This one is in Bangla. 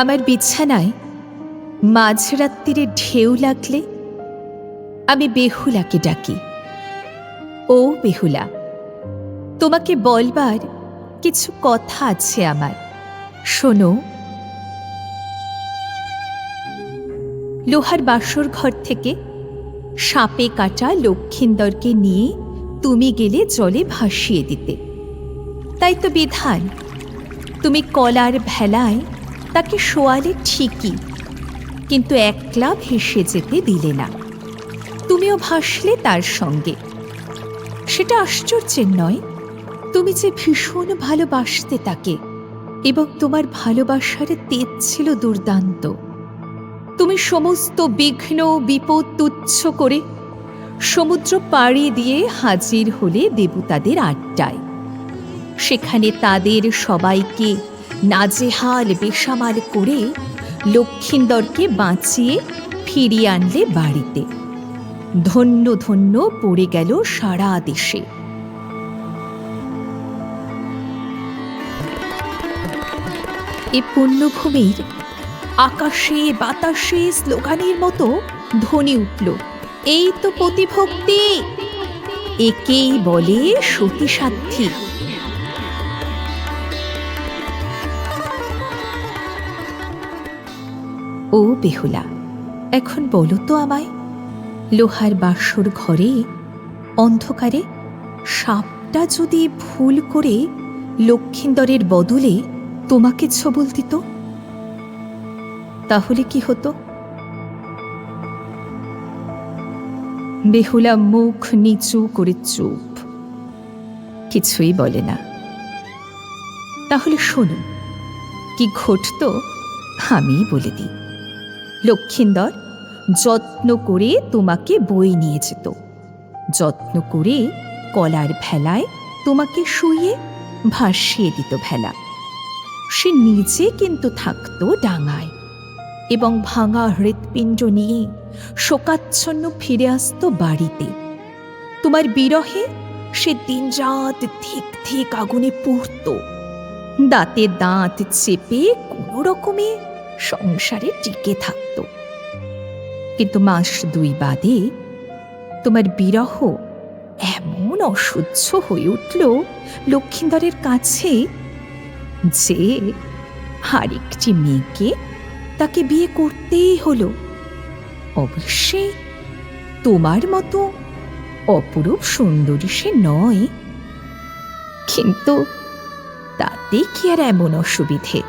আমার বিছানায় মাঝরাত্রিরে ঢেউ লাগলে আমি বেহুলাকে ডাকি। ও বেহুলা, তোমাকে বলবার কিছু কথা আছে আমার, শোনো। লোহার বাসর ঘর থেকে সাপে কাটা লক্ষিন্দরকে নিয়ে তুমি গেলে জলে ভাসিয়ে দিতে। তাই তো বিধান, তুমি কলার ভেলায় তাকে শোয়ালে ঠিকই, কিন্তু একলা ভেসে যেতে দিলে না, তুমিও ভাসলে তার সঙ্গে। সেটা আশ্চর্যের নয়, তুমি যে ভীষণ ভালোবাসতে তাকে, এবং তোমার ভালোবাসার তেজ ছিল দুর্দান্ত। তুমি সমস্ত বিঘ্ন বিপদ তুচ্ছ করে সমুদ্র পাড়ি দিয়ে হাজির হলে দেবতাদের আড্ডায়। সেখানে তাদের সবাইকে নাজেহাল বেসামাল করে লক্ষিন্দরকে বাঁচিয়ে ফিরিয়ে আনলে বাড়িতে। ধন্য ধন্য পড়ে গেল সারা দেশে। এ পুণ্যভূমির আকাশে বাতাসে স্লোগানের মতো ধ্বনি উঠল, এই তো পতিভক্তি, একেই বলে সতীসাধ্যী। ও বেহুলা, এখন বলো তো আমায়, লোহার বাসর ঘরে অন্ধকারে সাপটা যদি ভুল করে লক্ষিন্দরের বদলে তোমাকে ছবল দিত, তাহলে কি হতো? বেহুলা মুখ নিচু করে চুপ, কিছুই বলে না। তাহলে শোনো, কি ঘটত আমি বলে দিই। লক্ষিন্দর যত্ন করে তোমাকে বয়ে নিয়ে যেত, যত্ন করে কলার ভেলায় তোমাকে শুইয়ে ভাসিয়ে দিত ভেলা। সে নিজে কিন্তু থাকত ডাঙায়, এবং ভাঙা হৃৎপিণ্ড নিয়ে শোকাচ্ছন্ন ফিরে আসত বাড়িতে। তোমার বিরহে সে দিনরাত ধিক ধিক আগুনে পুড়ত, দাঁতে দাঁত চেপে কোনো রকমে সংসারে টিকে থাকত। কিন্তু মাস দুই বাদে তোমার বিরহ এমন অসহ্য হয়ে উঠল লক্ষিন্দরের কাছে যে আরেকটি মেয়েকে তাকে বিয়ে করতেই হলো। অবশ্যই তোমার মতো অপরূপ সুন্দরী সে নয়, কিন্তু তাতে কি আর এমন অসুবিধে?